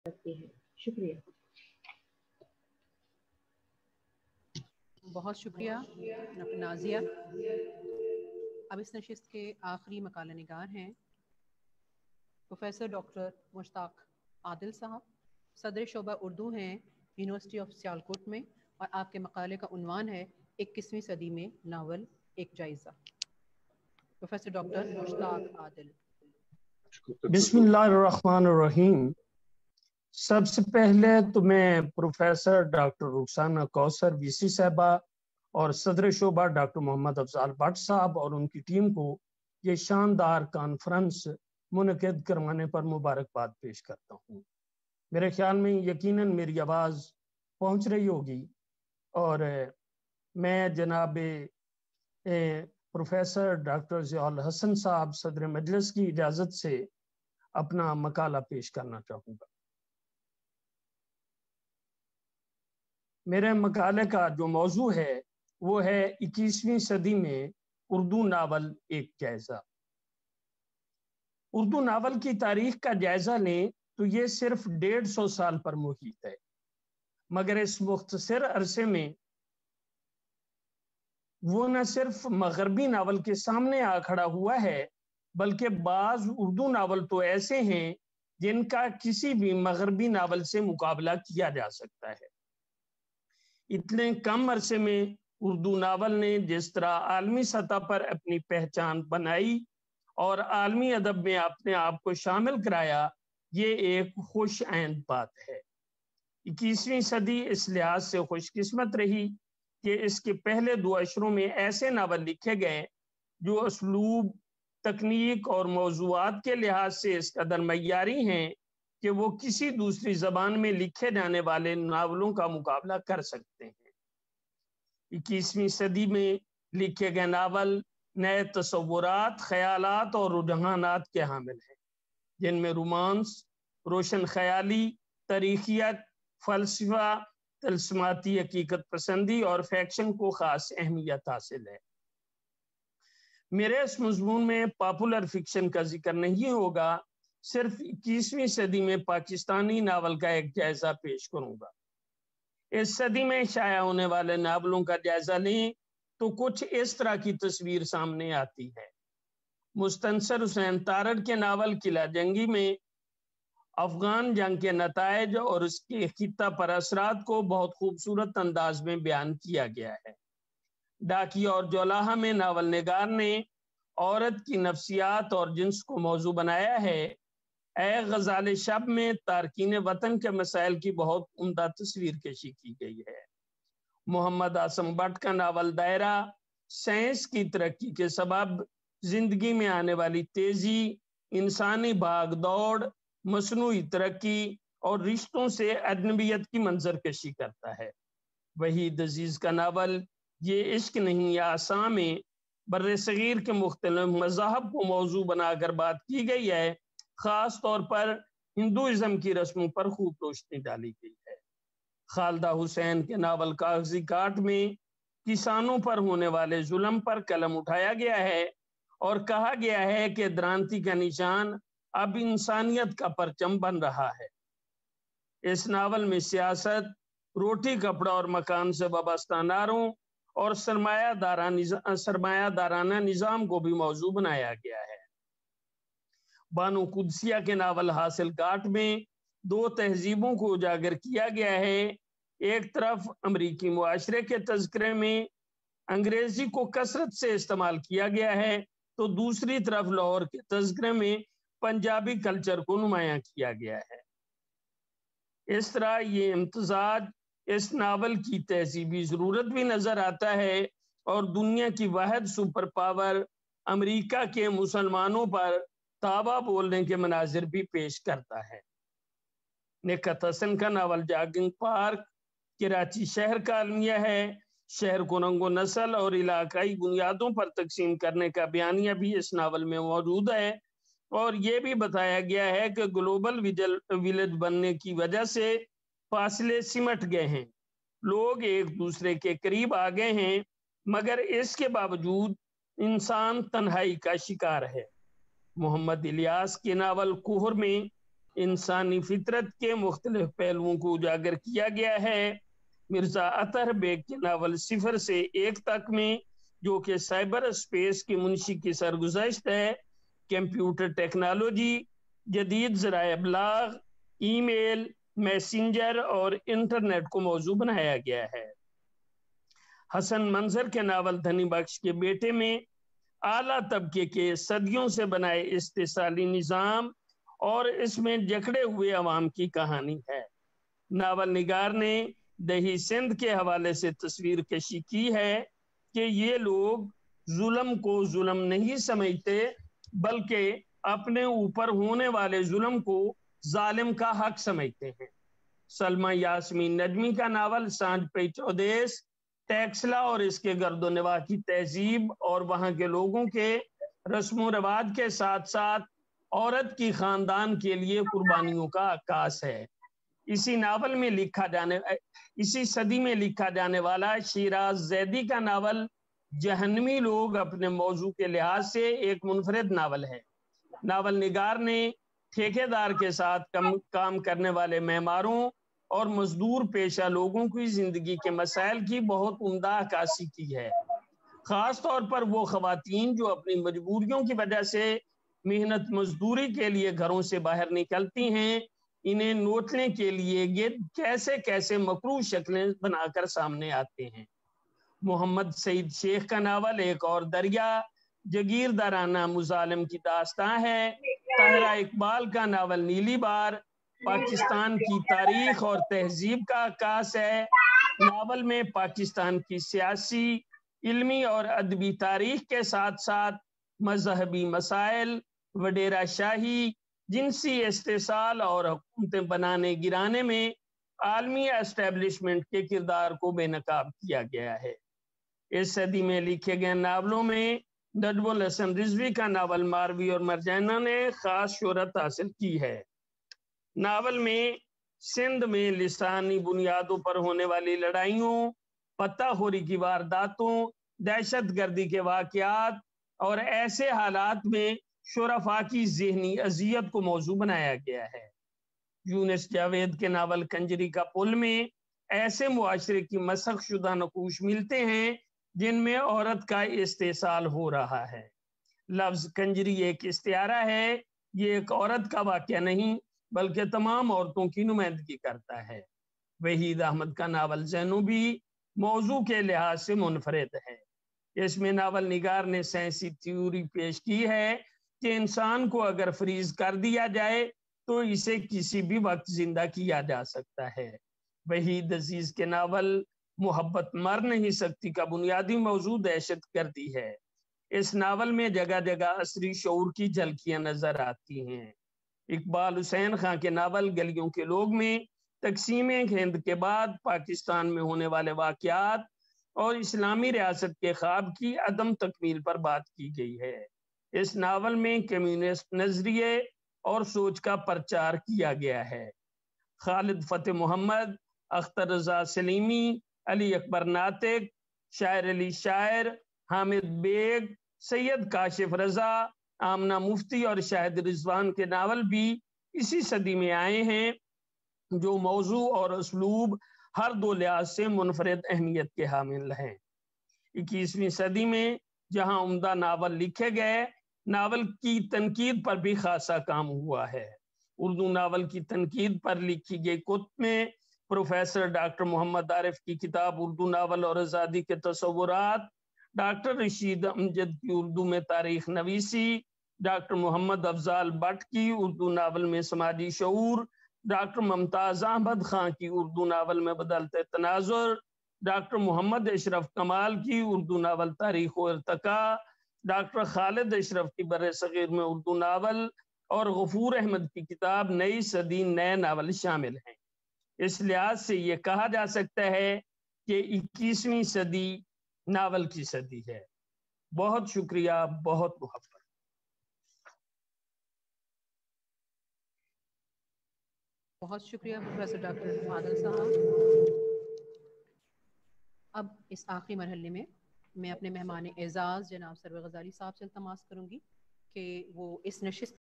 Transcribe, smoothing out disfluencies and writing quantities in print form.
کرتے ہیں۔ شکریہ۔ بہت شکریہ ڈاکٹر نازیہ۔ اب اس نشست کے آخری مقالہ نگار ہیں پروفیسر ڈاکٹر مشتاق عادل صاحب، صدر شعبہ اردو ہیں یونیورسٹی آف سیالکوٹ میں، اور آپ کے مقالے کا عنوان ہے 21ویں صدی میں ناول ایک جائزہ۔ پروفیسر ڈاکٹر مشتاق عادل۔ بسم اللہ الرحمن الرحیم۔ سب سے پہلے تو میں پروفیسر ڈاکٹر رخسانہ کوثر وی سی صاحبہ اور صدر شعبہ ڈاکٹر محمد افضال بٹ صاحب اور ان کی ٹیم کو یہ شاندار کانفرنس منعقد کروانے پر مبارکباد پیش کرتا ہوں۔ میرے خیال میں یقیناً میری آواز پہنچ رہی ہوگی، اور میں جناب پروفیسر ڈاکٹر ضیاء الحسن صاحب صدر مجلس کی اجازت سے اپنا مقالہ پیش کرنا چاہوں گا۔ میرے مقالے کا جو موضوع ہے وہ ہے 21ویں صدی میں اردو ناول ایک جائزہ۔ اردو ناول کی تاریخ کا جائزہ لیں تو یہ صرف 150 سال پر محیط ہے، مگر اس مختصر عرصے میں وہ نہ صرف مغربی ناول کے سامنے آ کھڑا ہوا ہے، بلکہ بعض اردو ناول تو ایسے ہیں جن کا کسی بھی مغربی ناول سے مقابلہ کیا جا سکتا ہے۔ اتنے کم عرصے میں اردو ناول نے جس طرح عالمی سطح پر اپنی پہچان بنائی اور عالمی ادب میں اپنے آپ کو شامل کرایا، یہ ایک خوش آئند بات ہے۔ 21ویں صدی اس لحاظ سے خوش قسمت رہی کہ اس کے پہلے 2 اشروں میں ایسے ناول لکھے گئے جو اسلوب، تکنیک اور موضوعات کے لحاظ سے اس قدر معیاری ہیں کہ وہ کسی دوسری زبان میں لکھے جانے والے ناولوں کا مقابلہ کر سکتے ہیں۔ 21ویں صدی میں لکھے گئے ناول نئے تصورات، خیالات اور رجحانات کے حامل ہیں، جن میں رومانس، روشن خیالی، تاریخیت، فلسفہ، طلسماتی حقیقت پسندی اور فیکشن کو خاص اہمیت حاصل ہے۔ میرے اس مضمون میں پاپولر فکشن کا ذکر نہیں ہوگا، صرف 21ویں صدی میں پاکستانی ناول کا ایک جائزہ پیش کروں گا۔ اس صدی میں شائع ہونے والے ناولوں کا جائزہ لیں تو کچھ اس طرح کی تصویر سامنے آتی ہے۔ مستنصر حسین تارڑ کے ناول قلعہ جنگی میں افغان جنگ کے نتائج اور اس کے خطہ پر اثرات کو بہت خوبصورت انداز میں بیان کیا گیا ہے۔ ڈاکیہ اور جولاہا میں ناول نگار نے عورت کی نفسیات اور جنس کو موضوع بنایا ہے۔ اے غزال شب میں تارکین وطن کے مسائل کی بہت عمدہ تصویر کشی کی گئی ہے۔ محمد عاصم بٹ کا ناول دائرہ سائنس کی ترقی کے سبب زندگی میں آنے والی تیزی، انسانی بھاگ دوڑ، مصنوعی ترقی اور رشتوں سے اجنبیت کی منظر کشی کرتا ہے۔ وحید عزیز کا ناول یہ عشق نہیں آساں میں بر صغیر کے مختلف مذاہب کو موضوع بنا کر بات کی گئی ہے، خاص طور پر ہندوازم کی رسموں پر خوب روشنی ڈالی گئی ہے۔ خالدہ حسین کے ناول کاغذی کاٹ میں کسانوں پر ہونے والے ظلم پر قلم اٹھایا گیا ہے اور کہا گیا ہے کہ درانتی کا نشان اب انسانیت کا پرچم بن رہا ہے۔ اس ناول میں سیاست، روٹی کپڑا اور مکان سے وابستہ ناروں اور سرمایہ دارانہ نظام کو بھی موضوع بنایا گیا ہے۔ بانو قدسیہ کے ناول حاصل کاٹ میں 2 تہذیبوں کو اجاگر کیا گیا ہے۔ ایک طرف امریکی معاشرے کے تذکرے میں انگریزی کو کثرت سے استعمال کیا گیا ہے، تو دوسری طرف لاہور کے تذکرے میں پنجابی کلچر کو نمایاں کیا گیا ہے۔ اس طرح یہ امتزاج اس ناول کی تہذیبی ضرورت بھی نظر آتا ہے اور دنیا کی واحد سپر پاور امریکہ کے مسلمانوں پر تابہ بولنے کے مناظر بھی پیش کرتا ہے۔ نکہت حسن کا ناول جاگنگ پارک کراچی شہر کا المیہ ہے۔ شہر کو رنگ و نسل اور علاقائی بنیادوں پر تقسیم کرنے کا بیانیہ بھی اس ناول میں موجود ہے، اور یہ بھی بتایا گیا ہے کہ گلوبل ویلیج بننے کی وجہ سے فاصلے سمٹ گئے ہیں، لوگ ایک دوسرے کے قریب آ گئے ہیں، مگر اس کے باوجود انسان تنہائی کا شکار ہے۔ محمد الیاس کے ناول کوہر میں इंसानी फितरत के मुख्तलिफ पहलुओं को उजागर किया गया है। मिर्जा अतहर बेग के नावल सिफर से एक तक में, जो कि साइबर स्पेस की मुंशी की सरगुज़श्त है, कंप्यूटर टेक्नोलॉजी, जदीद ज़राए अबलाग, ईमेल, मैसेंजर और इंटरनेट को मौजू बनाया गया है। हसन मंजर के नावल धनी बख्श के बेटे में आला तबके के सदियों से बनाए इस्तिसाली निज़ाम और इसमें जकड़े हुए अवाम की कहानी है। नावल निगार ने दही सिंध के हवाले से तस्वीर कशी की है कि ये लोग जुल्म को जुल्म नहीं समझते, बल्कि अपने ऊपर होने वाले जुल्म को जालिम का हक समझते हैं। सलमा यास्मीन नजमी का नावल सांझ पे चौदेस टैक्सला और इसके गर्दो नवाह की तहजीब और वहां के लोगों के रस्म रिवाज के साथ साथ औरत की खानदान के लिए कुर्बानियों का अक्कास है। इसी सदी में लिखा जाने वाला शिराज जैदी का नावल जहन्नमी लोग अपने मौजू के लिहाज से एक मुनफरिद नावल है। नावल निगार ने ठेकेदार के साथ काम करने वाले मेहमारों और मजदूर पेशा लोगों की जिंदगी के मसाइल की बहुत उम्दा अक्कासी की है। खास तौर पर वो खवातीन जो अपनी मजबूरियों की वजह से मेहनत मजदूरी के लिए घरों से बाहर निकलती हैं, इन्हें नोचने के लिए ये कैसे कैसे मकरूह शक्लें बनाकर सामने आते हैं। मोहम्मद सईद शेख का नावल एक और दरिया जगीरदाराना मुजालिम की दास्तां है। ताहिरा इकबाल का नावल नीली बार पाकिस्तान की तारीख और तहजीब का अक्कास है। नावल में पाकिस्तान की सियासी, इल्मी और अदबी तारीख के साथ साथ मजहबी मसाइल, वडेरा शाही, जिनसी इस्तेसाल और हुकूमतें बनाने गिराने में आलमी एस्टेब्लिशमेंट के किरदार को बेनकाब किया गया है। इस सदी में लिखे गए नावलों में नजमुल हसन रिजवी का नावल मारवी और मरजाना ने खास शोहरत हासिल की है। नावल में सिंध में लिसानी बुनियादों पर होने वाली लड़ाइयों, पत्ताखोरी की वारदातों, दहशत गर्दी के वाकयात और ऐसे हालात में शुरफा की ज़हनी अजियत को मौजू बनाया गया है। यूनुस जावेद के नावल कंजरी का पुल में ऐसे मुआशरे की मसख शुदा नकूश मिलते हैं जिनमें औरत का इस्तेसाल हो रहा है। लफ्ज कंजरी एक इस्तियारा है, ये एक औरत का वाक़या नहीं बल्कि तमाम औरतों की नुमाइंदगी करता है। वहीद अहमद का नावल ज़ैनू भी मौजू के लिहाज से मुनफरिद है। इसमें नावल निगार ने साइंसी थ्योरी पेश की है कि इंसान को अगर फ्रीज कर दिया जाए तो इसे किसी भी वक्त जिंदा किया जा सकता है। वहीद अजीज के नावल मोहब्बत मर नहीं सकती का बुनियादी मौजू दहशत गर्दी है। इस नावल में जगह जगह असरी शऊर की झलकियां नजर आती हैं। इकबाल हुसैन खां के नावल गलियों के लोग में तकसीम हिंद के बाद पाकिस्तान में होने वाले वाकयात और इस्लामी रियासत के ख्वाब की अदम तकमील पर बात की गई है। इस नावल में कम्युनिस्ट नजरिए और सोच का प्रचार किया गया है। खालिद फतेह मोहम्मद, अख्तर रजा सलीमी, अली अकबर नातिक, शायर अली शायर, हामिद बेग, सैयद काशिफ रजा, आमना मुफ्ती और शाहिद रिजवान के नावल भी इसी सदी में आए हैं, जो मौजू और उसलूब हर दो लिहाज से मुनफरिद अहमियत के हामिल हैं। 21वीं सदी में जहां उम्दा नावल लिखे गए, नावल की तनकीद पर भी खासा काम हुआ है। उर्दू नावल की तनकीद पर लिखी गई कुतुब में प्रोफेसर डॉक्टर मोहम्मद आरिफ की किताब उर्दू नावल और आज़ादी के तसव्वुरात, डॉक्टर रशीद अमजद की उर्दू में तारीख नवीसी, डॉक्टर मोहम्मद अफजाल भट्ट की उर्दू नावल में समाजी शऊर, डॉक्टर मुमताज अहमद खां की उर्दू नावल में बदलते तनाजुर, डॉक्टर मोहम्मद अशरफ कमाल की उर्दू नावल तारीख व इर्तका, डॉक्टर खालिद अशरफ की बरे सगीर में उर्दू नावल और गफूर अहमद की किताब नई सदी नए नावल शामिल हैं। इस लिहाज से ये कहा जा सकता है कि 21वीं सदी नावल की सदी है। बहुत शुक्रिया, बहुत मुहब्बत। बहुत शुक्रिया प्रोफेसर डॉक्टर आदिल साहब। अब इस आखिरी मरहले में मैं अपने मेहमान एजाज जनाब सरवर गजाली साहब से इल्तमास करूंगी कि वो इस नशिस्त